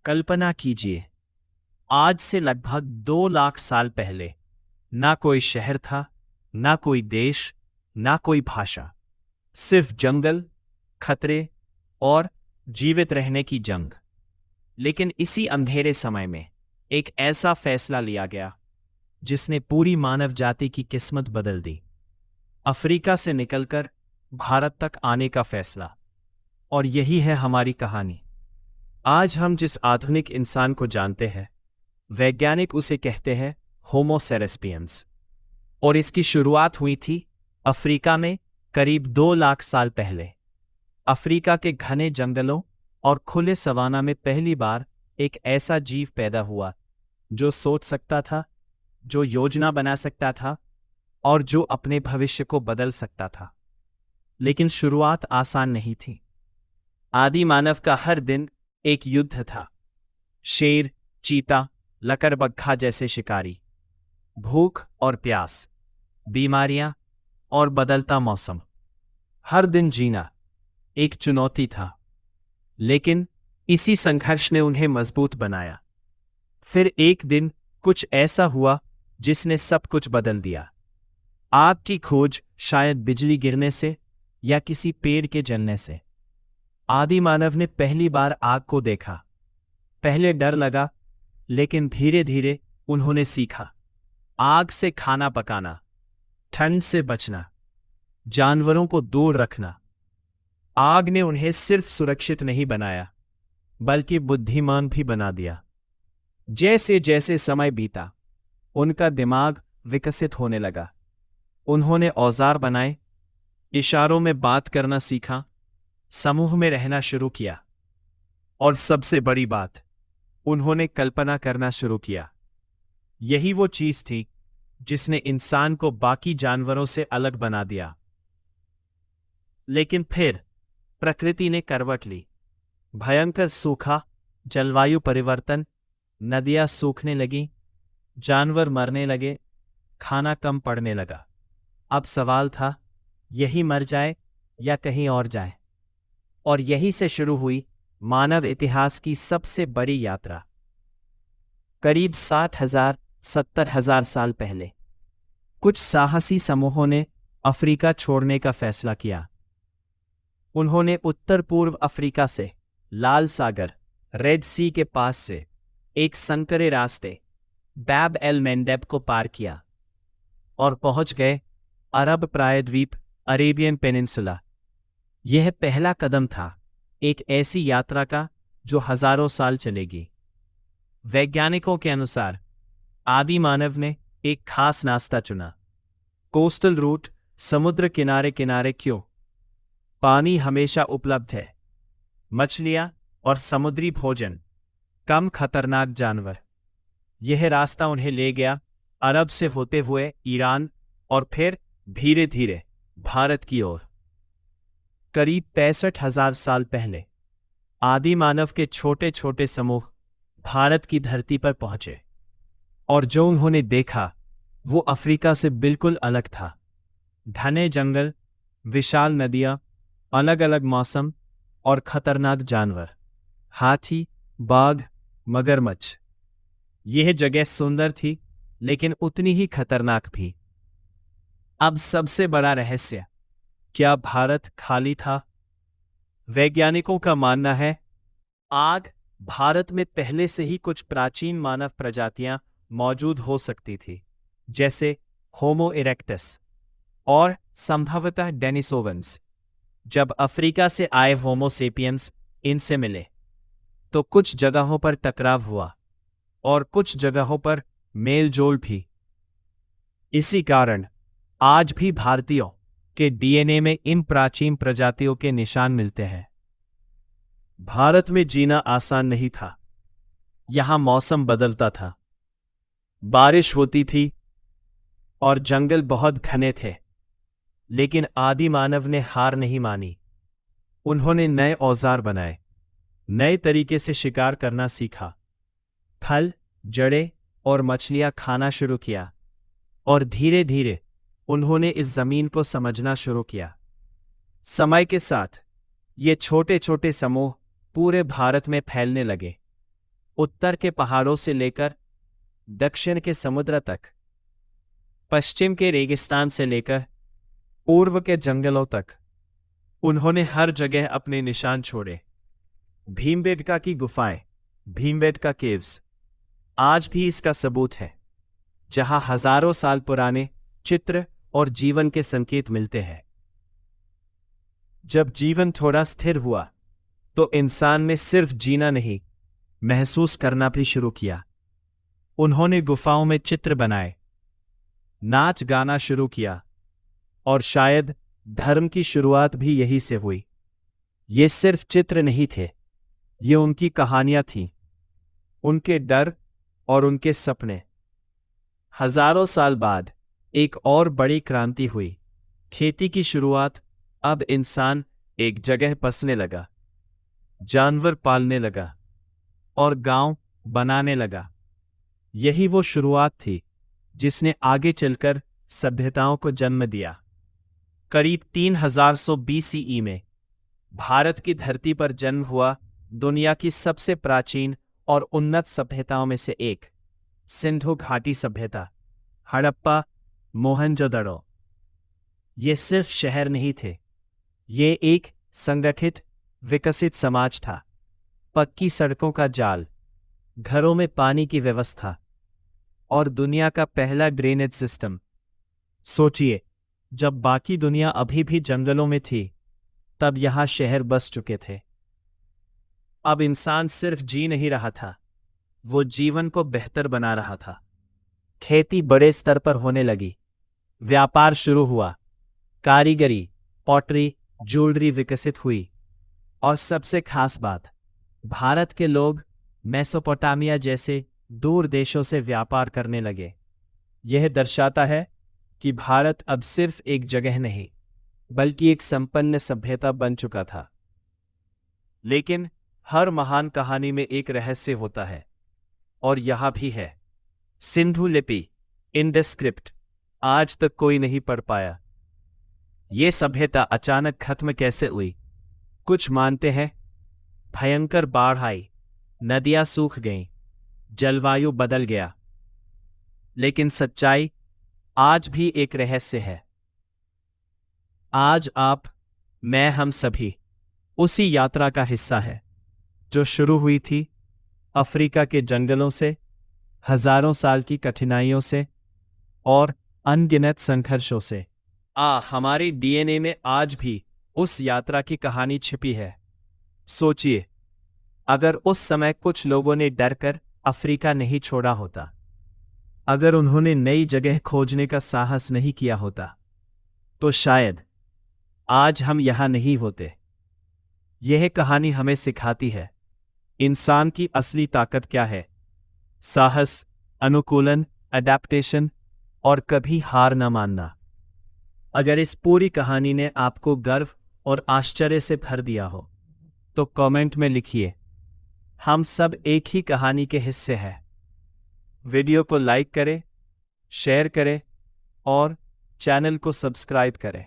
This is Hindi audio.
कल्पना कीजिए, आज से लगभग 2 लाख साल पहले ना कोई शहर था, ना कोई देश, ना कोई भाषा। सिर्फ जंगल, खतरे और जीवित रहने की जंग। लेकिन इसी अंधेरे समय में एक ऐसा फैसला लिया गया जिसने पूरी मानव जाति की किस्मत बदल दी। अफ्रीका से निकलकर भारत तक आने का फैसला। और यही है हमारी कहानी। आज हम जिस आधुनिक इंसान को जानते हैं, वैज्ञानिक उसे कहते हैं होमो सेरेस्पियंस। और इसकी शुरुआत हुई थी अफ्रीका में करीब 2 लाख साल पहले। अफ्रीका के घने जंगलों और खुले सवाना में पहली बार एक ऐसा जीव पैदा हुआ जो सोच सकता था, जो योजना बना सकता था और जो अपने भविष्य को बदल सकता था। लेकिन शुरुआत आसान नहीं थी। आदि मानव का हर दिन एक युद्ध था। शेर, चीता, लकड़बग्घा जैसे शिकारी, भूख और प्यास, बीमारियां और बदलता मौसम। हर दिन जीना एक चुनौती था, लेकिन इसी संघर्ष ने उन्हें मजबूत बनाया। फिर एक दिन कुछ ऐसा हुआ जिसने सब कुछ बदल दिया। आग की खोज, शायद बिजली गिरने से या किसी पेड़ के जलने से। आदि मानव ने पहली बार आग को देखा। पहले डर लगा, लेकिन धीरे धीरे उन्होंने सीखा। आग से खाना पकाना, ठंड से बचना, जानवरों को दूर रखना। आग ने उन्हें सिर्फ सुरक्षित नहीं बनाया, बल्कि बुद्धिमान भी बना दिया। जैसे जैसे समय बीता, उनका दिमाग विकसित होने लगा। उन्होंने औजार बनाए, इशारों में बात करना सीखा, समूह में रहना शुरू किया। और सबसे बड़ी बात, उन्होंने कल्पना करना शुरू किया। यही वो चीज थी जिसने इंसान को बाकी जानवरों से अलग बना दिया। लेकिन फिर प्रकृति ने करवट ली। भयंकर सूखा, जलवायु परिवर्तन, नदियां सूखने लगीं, जानवर मरने लगे, खाना कम पड़ने लगा। अब सवाल था, यही मर जाए या कहीं और जाए। और यही से शुरू हुई मानव इतिहास की सबसे बड़ी यात्रा। करीब 60,000-70,000 साल पहले कुछ साहसी समूहों ने अफ्रीका छोड़ने का फैसला किया। उन्होंने उत्तर पूर्व अफ्रीका से लाल सागर, रेड सी के पास से एक संकरे रास्ते बैब एल मेंडेब को पार किया और पहुंच गए अरब प्रायद्वीप, अरेबियन पेनिनसुला। यह पहला कदम था एक ऐसी यात्रा का जो हजारों साल चलेगी। वैज्ञानिकों के अनुसार आदि मानव ने एक खास नाश्ता चुना। कोस्टल रूट, समुद्र किनारे किनारे। क्यों? पानी हमेशा उपलब्ध है, मछलियां और समुद्री भोजन, कम खतरनाक जानवर। यह रास्ता उन्हें ले गया अरब से होते हुए ईरान और फिर धीरे धीरे भारत की ओर। करीब 65,000 साल पहले आदि मानव के छोटे छोटे समूह भारत की धरती पर पहुंचे। और जो उन्होंने देखा वो अफ्रीका से बिल्कुल अलग था। घने जंगल, विशाल नदियां, अलग अलग मौसम और खतरनाक जानवर, हाथी, बाघ, मगरमच्छ। यह जगह सुंदर थी, लेकिन उतनी ही खतरनाक भी। अब सबसे बड़ा रहस्य, क्या भारत खाली था? वैज्ञानिकों का मानना है आग भारत में पहले से ही कुछ प्राचीन मानव प्रजातियां मौजूद हो सकती थी, जैसे होमो इरेक्टस और संभवतः डेनिसोवंस। जब अफ्रीका से आए होमो सेपियंस इनसे मिले तो कुछ जगहों पर टकराव हुआ और कुछ जगहों पर मेलजोल भी। इसी कारण आज भी भारतीयों के डीएनए में इन प्राचीन प्रजातियों के निशान मिलते हैं। भारत में जीना आसान नहीं था। यहां मौसम बदलता था, बारिश होती थी और जंगल बहुत घने थे। लेकिन आदि मानव ने हार नहीं मानी। उन्होंने नए औजार बनाए, नए तरीके से शिकार करना सीखा, फल, जड़ें और मछलियां खाना शुरू किया। और धीरे धीरे उन्होंने इस जमीन को समझना शुरू किया। समय के साथ ये छोटे छोटे समूह पूरे भारत में फैलने लगे। उत्तर के पहाड़ों से लेकर दक्षिण के समुद्र तक, पश्चिम के रेगिस्तान से लेकर पूर्व के जंगलों तक, उन्होंने हर जगह अपने निशान छोड़े। भीमबेटका की गुफाएं, भीमबेटका केव्स, आज भी इसका सबूत है, जहां हजारों साल पुराने चित्र और जीवन के संकेत मिलते हैं। जब जीवन थोड़ा स्थिर हुआ तो इंसान ने सिर्फ जीना नहीं, महसूस करना भी शुरू किया। उन्होंने गुफाओं में चित्र बनाए, नाच गाना शुरू किया, और शायद धर्म की शुरुआत भी यही से हुई। ये सिर्फ चित्र नहीं थे, ये उनकी कहानियां थीं, उनके डर और उनके सपने। हजारों साल बाद एक और बड़ी क्रांति हुई, खेती की शुरुआत। अब इंसान एक जगह बसने लगा, जानवर पालने लगा और गांव बनाने लगा। यही वो शुरुआत थी जिसने आगे चलकर सभ्यताओं को जन्म दिया। करीब 3100 BCE में भारत की धरती पर जन्म हुआ दुनिया की सबसे प्राचीन और उन्नत सभ्यताओं में से एक, सिंधु घाटी सभ्यता, हड़प्पा, मोहनजोदड़ो। ये सिर्फ शहर नहीं थे, ये एक संगठित, विकसित समाज था। पक्की सड़कों का जाल, घरों में पानी की व्यवस्था और दुनिया का पहला ड्रेनेज सिस्टम। सोचिए, जब बाकी दुनिया अभी भी जंगलों में थी, तब यहां शहर बस चुके थे। अब इंसान सिर्फ जी नहीं रहा था, वो जीवन को बेहतर बना रहा था। खेती बड़े स्तर पर होने लगी, व्यापार शुरू हुआ, कारीगरी, पॉटरी, ज्वेलरी विकसित हुई, और सबसे खास बात, भारत के लोग मेसोपोटामिया जैसे दूर देशों से व्यापार करने लगे। यह दर्शाता है कि भारत अब सिर्फ एक जगह नहीं, बल्कि एक संपन्न सभ्यता बन चुका था। लेकिन हर महान कहानी में एक रहस्य होता है, और यहां भी है। सिंधु लिपि, इंडस स्क्रिप्ट, आज तक कोई नहीं पढ़ पाया। ये सभ्यता अचानक खत्म कैसे हुई? कुछ मानते हैं भयंकर बाढ़ आई, नदियां सूख गईं, जलवायु बदल गया। लेकिन सच्चाई आज भी एक रहस्य है। आज आप, मैं, हम सभी उसी यात्रा का हिस्सा है जो शुरू हुई थी अफ्रीका के जंगलों से, हजारों साल की कठिनाइयों से और अनगिनत संघर्षों से। हमारी DNA में आज भी उस यात्रा की कहानी छिपी है। सोचिए, अगर उस समय कुछ लोगों ने डरकर अफ्रीका नहीं छोड़ा होता, अगर उन्होंने नई जगह खोजने का साहस नहीं किया होता, तो शायद आज हम यहां नहीं होते। यह कहानी हमें सिखाती है इंसान की असली ताकत क्या है। साहस, अनुकूलन, अडैप्टेशन और कभी हार न मानना। अगर इस पूरी कहानी ने आपको गर्व और आश्चर्य से भर दिया हो, तो कमेंट में लिखिए, हम सब एक ही कहानी के हिस्से हैं। वीडियो को लाइक करें, शेयर करें और चैनल को सब्सक्राइब करें।